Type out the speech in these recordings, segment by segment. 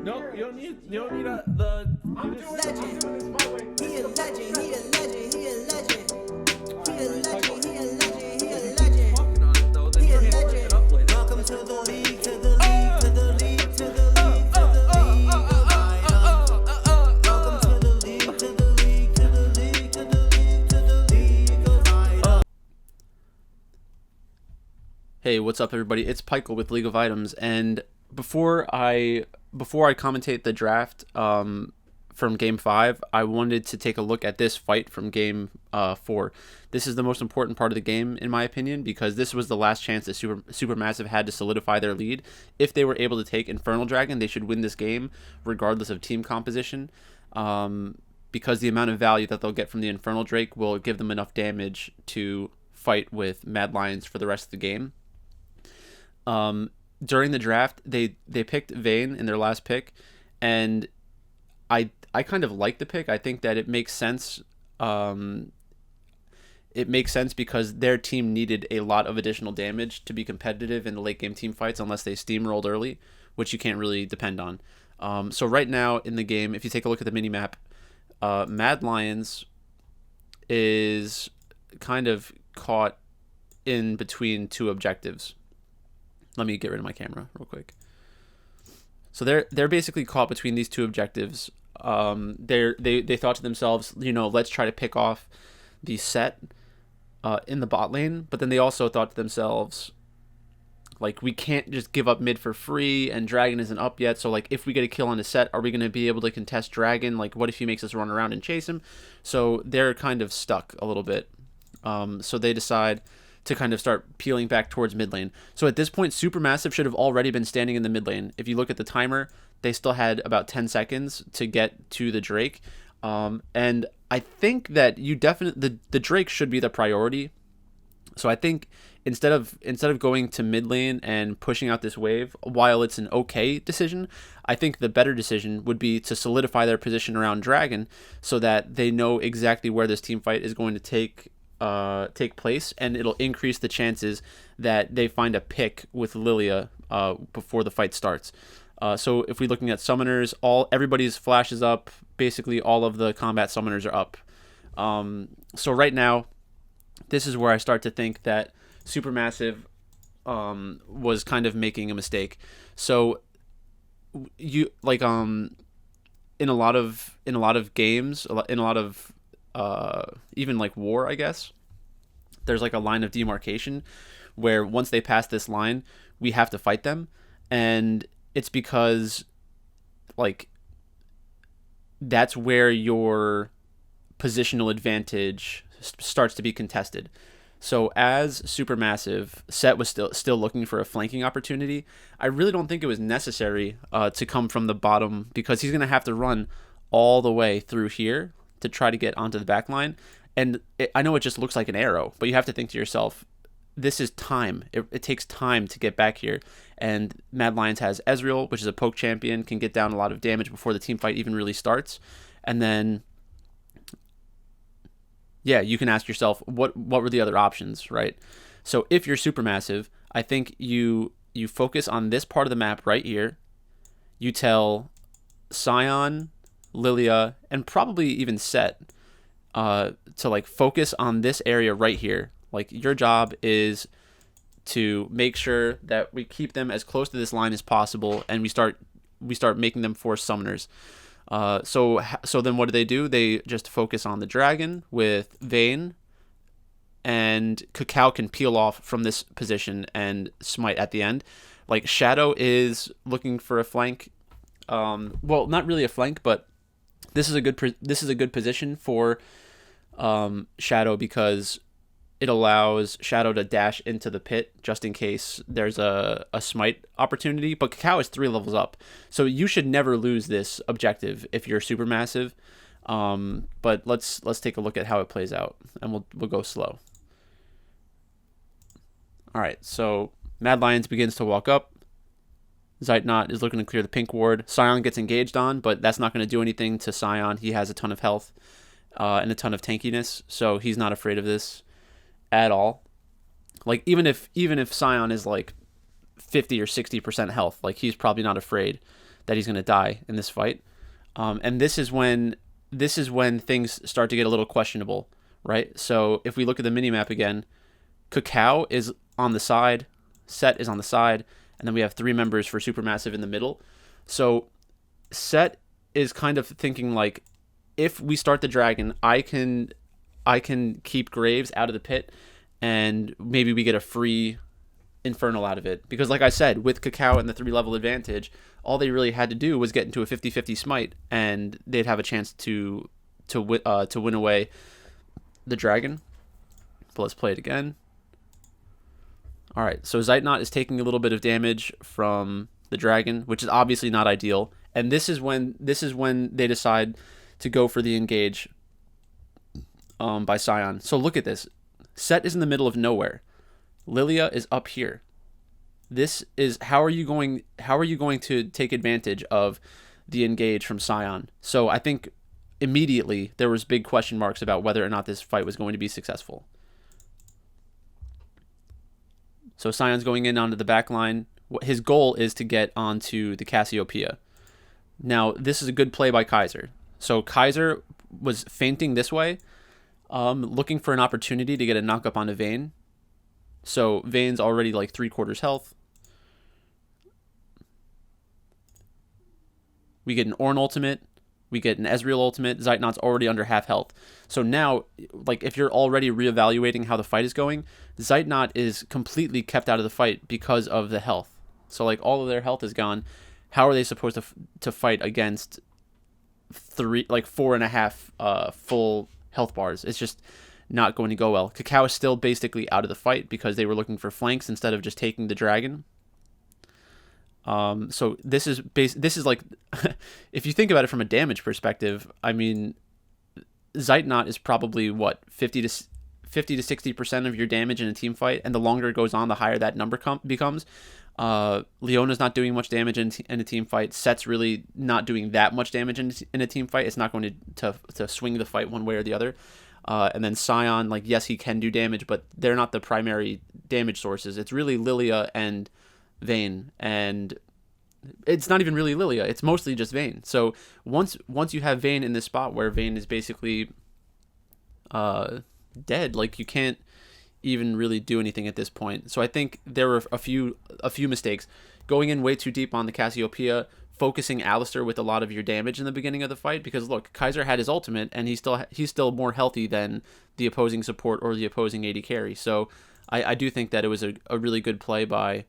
No, you don't need the. I'm doing this my way. He a legend, he a legend, he a legend. He a legend, he a legend, he a legend. Talking on it though, then He you a can't bring legend. it up later. Welcome to the league, to the league, to the league, to the league, to the league of items. Welcome to the league, to the league, to the league, to the league, to the league of items. Hey, what's up, everybody? It's Pikel with League of Items, and before I commentate the draft from Game 5, I wanted to take a look at this fight from Game 4. This is the most important part of the game, in my opinion, because this was the last chance that Supermassive had to solidify their lead. If they were able to take Infernal Dragon, they should win this game, regardless of team composition, because the amount of value that they'll get from the Infernal Drake will give them enough damage to fight with Mad Lions for the rest of the game. During the draft, they picked Vayne in their last pick, and I kind of like the pick. I think that it makes sense. It makes sense because their team needed a lot of additional damage to be competitive in the late game team fights, unless they steamrolled early, which you can't really depend on. So right now in the game, if you take a look at the minimap, Mad Lions is kind of caught in between two objectives. Let me get rid of my camera real quick. So they're basically caught between these two objectives. They thought to themselves, let's try to pick off the set in the bot lane, but then they also thought to themselves, like, we can't just give up mid for free, and Dragon isn't up yet, so like if we get a kill on the set, are we going to be able to contest Dragon? Like, what if he makes us run around and chase him? So they're kind of stuck a little bit. So they decide to kind of start peeling back towards mid lane. So at this point, Supermassive should have already been standing in the mid lane. If you look at the timer, they still had about 10 seconds to get to the Drake. And I think that the Drake should be the priority. So I think instead of going to mid lane and pushing out this wave, while it's an okay decision, I think the better decision would be to solidify their position around Dragon so that they know exactly where this team fight is going to take place, and it'll increase the chances that they find a pick with Lilia before the fight starts. So if we're looking at summoners, everybody's flash is up. Basically, all of the combat summoners are up. So right now, this is where I start to think that Supermassive was kind of making a mistake. So you like in a lot of games, in a lot of even like war, I guess, there's like a line of demarcation where once they pass this line, we have to fight them. And it's because like that's where your positional advantage starts to be contested. So as Supermassive, Set was still looking for a flanking opportunity. I really don't think it was necessary to come from the bottom, because he's going to have to run all the way through here to try to get onto the back line. And I know it just looks like an arrow, but you have to think to yourself, this is time. It takes time to get back here. And Mad Lions has Ezreal, which is a poke champion, can get down a lot of damage before the team fight even really starts. And then, yeah, you can ask yourself, what were the other options, right? So if you're Supermassive, I think you focus on this part of the map right here. You tell Sion, Lilia, and probably even Set to like focus on this area right here. Like, your job is to make sure that we keep them as close to this line as possible, and we start making them force summoners. So then what do? They just focus on the Dragon with Vayne, and Cacao can peel off from this position and smite at the end. Like, Shadow is looking for a flank. Well, not really a flank, but this is a good position for Shadow, because it allows Shadow to dash into the pit just in case there's a smite opportunity. But Cacao is 3 levels up, so you should never lose this objective if you're Supermassive. But let's take a look at how it plays out, and we'll go slow. All right, so Mad Lions begins to walk up. Zeitnot is looking to clear the pink ward. Sion gets engaged on, but that's not going to do anything to Sion. He has a ton of health and a ton of tankiness, so he's not afraid of this at all. Like, even if Sion is like 50 or 60% health, like, he's probably not afraid that he's going to die in this fight. And this is when things start to get a little questionable, right? So if we look at the minimap again, Cacao is on the side, Set is on the side, and then we have 3 members for Supermassive in the middle. So Set is kind of thinking like, if we start the dragon, I can keep Graves out of the pit, and maybe we get a free Infernal out of it. Because like I said, with Cacao and the 3-level advantage, all they really had to do was get into a 50-50 smite, and they'd have a chance to win away the dragon. But let's play it again. All right, so Zeitnot is taking a little bit of damage from the dragon, which is obviously not ideal. And this is when they decide to go for the engage by Sion. So look at this. Set is in the middle of nowhere. Lilia is up here. This is how are you going to take advantage of the engage from Sion? So I think immediately there was big question marks about whether or not this fight was going to be successful. So Sion's going in onto the back line. His goal is to get onto the Cassiopeia. Now, this is a good play by Kaiser. So Kaiser was feinting this way, looking for an opportunity to get a knock-up onto Vayne. So Vayne's already like 3/4 health. We get an Ornn ultimate. We get an Ezreal ultimate. Zeitnot's already under half health. So now, like, if you're already reevaluating how the fight is going, Zeitnot is completely kept out of the fight because of the health. So, like, all of their health is gone. How are they supposed to fight against 4.5 full health bars? It's just not going to go well. Cacao is still basically out of the fight because they were looking for flanks instead of just taking the dragon. So this is like, if you think about it from a damage perspective, I mean, Zeitnot is probably what 50 to 60% of your damage in a team fight, and the longer it goes on, the higher that number becomes. Leona's not doing much damage in a team fight. Set's really not doing that much damage in a team fight. It's not going to swing the fight one way or the other. And then Sion, like, yes, he can do damage, but they're not the primary damage sources. It's really Lilia and Vayne, and it's not even really Lilia. It's mostly just Vayne. So once you have Vayne in this spot where Vayne is basically dead, like, you can't even really do anything at this point. So I think there were a few mistakes. Going in way too deep on the Cassiopeia, focusing Alistar with a lot of your damage in the beginning of the fight, because look, Kaiser had his ultimate and he's still more healthy than the opposing support or the opposing AD carry. So I do think that it was a really good play by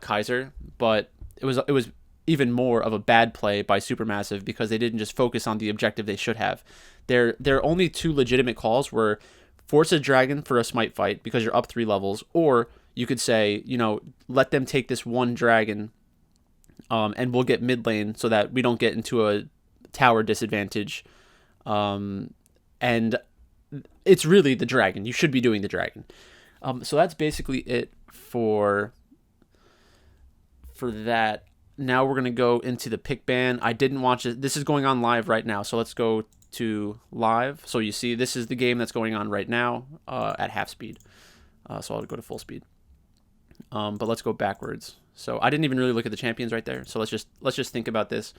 Kaiser, but it was even more of a bad play by Supermassive because they didn't just focus on the objective they should have. Their only 2 legitimate calls were force a dragon for a smite fight because you're up 3 levels, or you could say, let them take this one dragon, and we'll get mid lane so that we don't get into a tower disadvantage. And it's really the dragon. You should be doing the dragon. So that's basically it for that. Now we're going to go into the pick ban. I didn't watch it. This is going on live right now. So let's go to live. So you see, this is the game that's going on right now at half speed. So I'll go to full speed. But let's go backwards. So I didn't even really look at the champions right there. So let's just think about this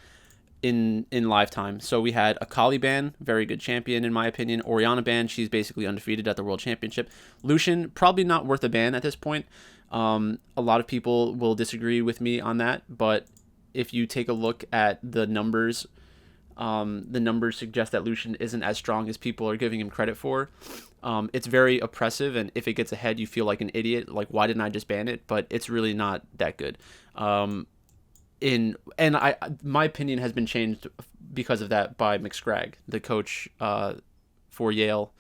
in live time. So we had Akali ban, very good champion in my opinion. Orianna ban, she's basically undefeated at the World Championship. Lucian, probably not worth a ban at this point. A lot of people will disagree with me on that, but if you take a look at the numbers suggest that Lucian isn't as strong as people are giving him credit for. It's very oppressive, and if it gets ahead, you feel like an idiot. Like, why didn't I just ban it? But it's really not that good. My opinion has been changed because of that by McScragg, the coach for Yale.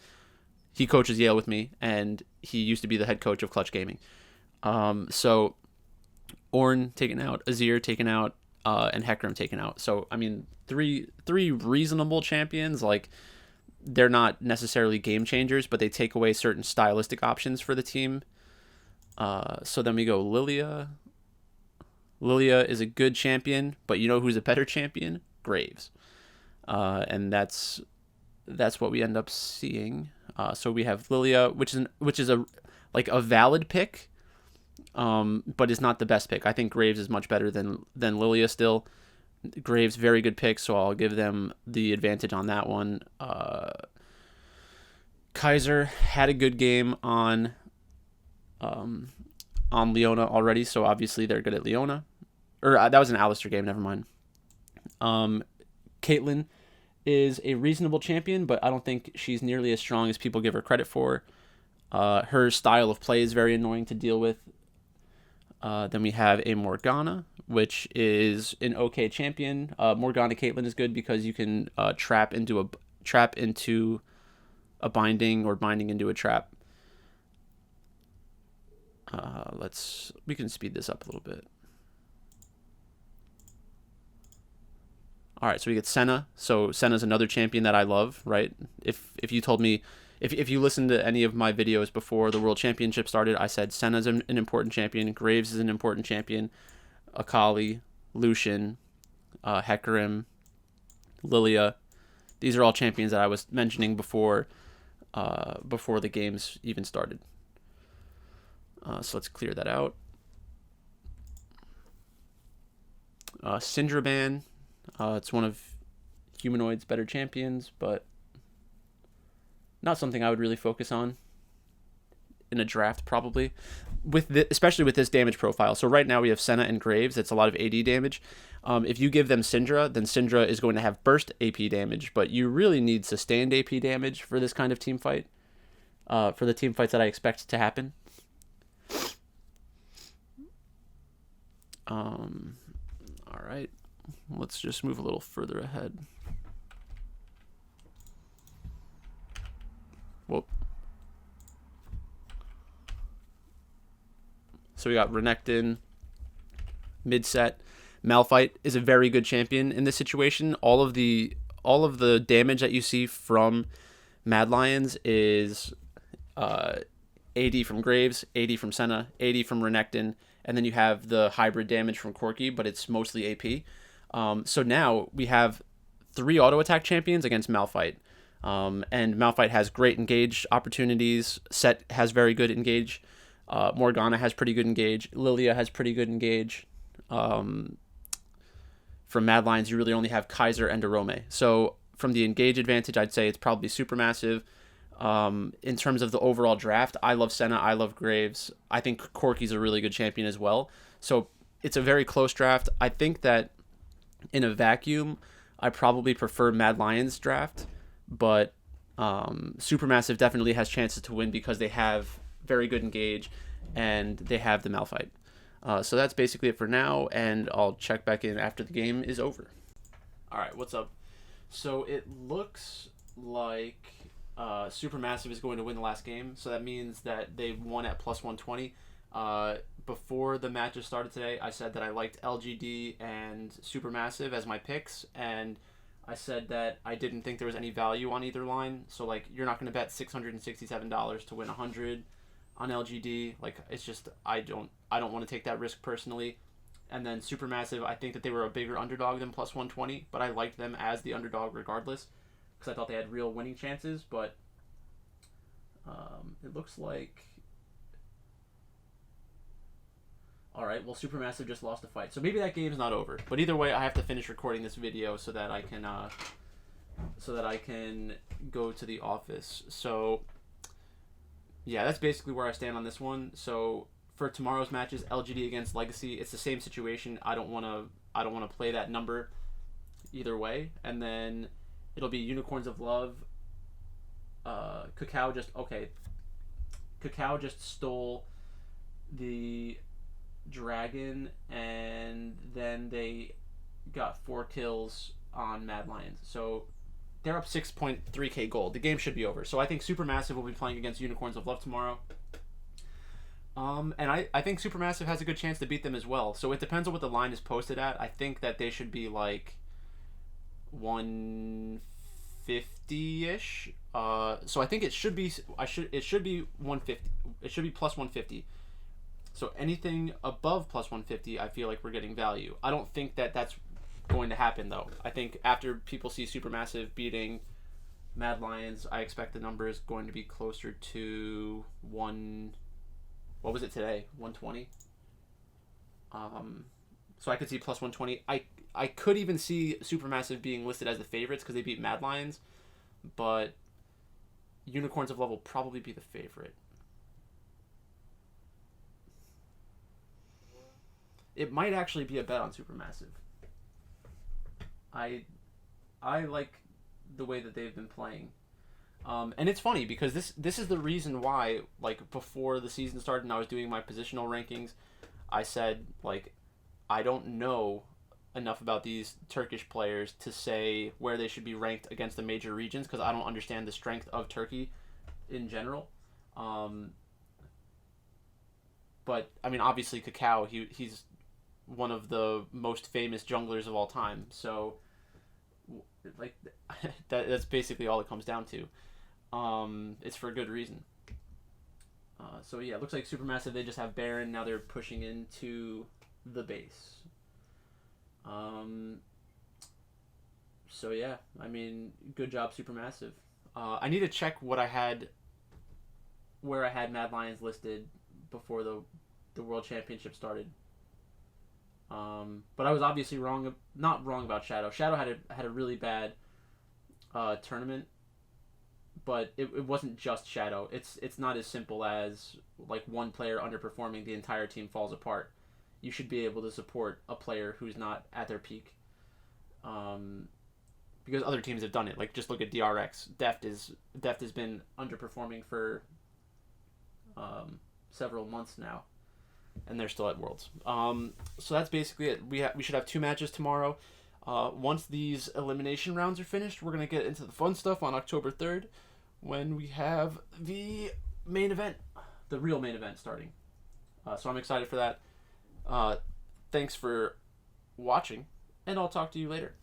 He coaches Yale with me, and he used to be the head coach of Clutch Gaming. So Ornn taken out, Azir taken out, and Hecarim taken out. So I mean, three reasonable champions. Like, they're not necessarily game changers, but they take away certain stylistic options for the team. So then we go Lilia. Lilia is a good champion, but you know who's a better champion? Graves. And that's what we end up seeing. So we have Lilia, which is a valid pick, but is not the best pick. I think Graves is much better than Lilia still. Graves, very good pick, so I'll give them the advantage on that one. Kaiser had a good game on Leona already, so obviously they're good at Leona. Or that was an Alistair game, never mind. Caitlyn is a reasonable champion, but I don't think she's nearly as strong as people give her credit for. Her style of play is very annoying to deal with. Then we have a Morgana, which is an okay champion. Morgana Caitlyn is good because you can trap into a binding or binding into a trap. We can speed this up a little bit. All right, so we get Senna. So Senna's another champion that I love, right? If you told me, if you listened to any of my videos before the World Championship started, I said Senna's an important champion, Graves is an important champion, Akali, Lucian, Hecarim, Lilia. These are all champions that I was mentioning before the games even started. So let's clear that out. Syndraban. It's one of Humanoid's better champions, but not something I would really focus on in a draft, probably. Especially with this damage profile. So right now we have Senna and Graves. It's a lot of AD damage. If you give them Syndra, then Syndra is going to have burst AP damage, but you really need sustained AP damage for this kind of team fight. For the team fights that I expect to happen. All right. Let's just move a little further ahead. Whoop. So we got Renekton, mid-set. Malphite is a very good champion in this situation. All of the damage that you see from Mad Lions is AD from Graves, AD from Senna, AD from Renekton, and then you have the hybrid damage from Corki, but it's mostly AP. So now we have 3 auto attack champions against Malphite. And Malphite has great engage opportunities. Set has very good engage. Morgana has pretty good engage. Lilia has pretty good engage. From Mad Lions, you really only have Kaiser and Arome. So from the engage advantage, I'd say it's probably Supermassive. In terms of the overall draft, I love Senna. I love Graves. I think Corki's a really good champion as well. So it's a very close draft. I think that in a vacuum, I probably prefer Mad Lions draft, but Supermassive definitely has chances to win because they have very good engage and they have the Malphite. So that's basically it for now, and I'll check back in after the game is over. All right, what's up? So it looks like Supermassive is going to win the last game, so that means that they won at plus 120. Before the matches started today, I said that I liked LGD and Supermassive as my picks, and I said that I didn't think there was any value on either line. So like, you're not going to bet $667 to win 100 on LGD. Like, it's just I don't want to take that risk personally. And then Supermassive, I think that they were a bigger underdog than plus 120, but I liked them as the underdog regardless because I thought they had real winning chances. But it looks like. All right, well, Supermassive just lost the fight, so maybe that game's not over. But either way, I have to finish recording this video so that I can go to the office. So yeah, that's basically where I stand on this one. So for tomorrow's matches, LGD against Legacy, it's the same situation. I don't want to play that number either way. And then it'll be Unicorns of Love. Cacao just stole the dragon, and then they got 4 kills on Mad Lions. So they're up 6.3k gold. The game should be over. So I think Supermassive will be playing against Unicorns of Love tomorrow. And I think Supermassive has a good chance to beat them as well. So it depends on what the line is posted at. I think that they should be like 150-ish. So I think it should be 150. It should be plus 150. So anything above plus 150, I feel like we're getting value. I don't think that that's going to happen, though. I think after people see Supermassive beating Mad Lions, I expect the number is going to be closer to what was it today? 120? So I could see plus 120. I could even see Supermassive being listed as the favorites because they beat Mad Lions, but Unicorns of Love will probably be the favorite. It might actually be a bet on Supermassive. I like the way that they've been playing. And it's funny because this is the reason why, like, before the season started and I was doing my positional rankings, I said, like, I don't know enough about these Turkish players to say where they should be ranked against the major regions because I don't understand the strength of Turkey in general. But, I mean, obviously, Kakao, he's one of the most famous junglers of all time. So, like, that's basically all it comes down to. It's for a good reason. So yeah, it looks like Supermassive, they just have Baron. Now they're pushing into the base. So yeah, I mean, good job, Supermassive. I need to check where I had Mad Lions listed before the World Championship started. But I was obviously not wrong about Shadow. Shadow had a really bad tournament, but it wasn't just Shadow. It's not as simple as, like, one player underperforming, the entire team falls apart. You should be able to support a player who's not at their peak. Because other teams have done it. Like, just look at DRX. Deft has been underperforming for several months now, and they're still at Worlds. So that's basically it. We should have 2 matches tomorrow. Once these elimination rounds are finished, we're gonna get into the fun stuff on October 3rd, when we have the main event, the real main event starting. So I'm excited for that. Thanks for watching, and I'll talk to you later.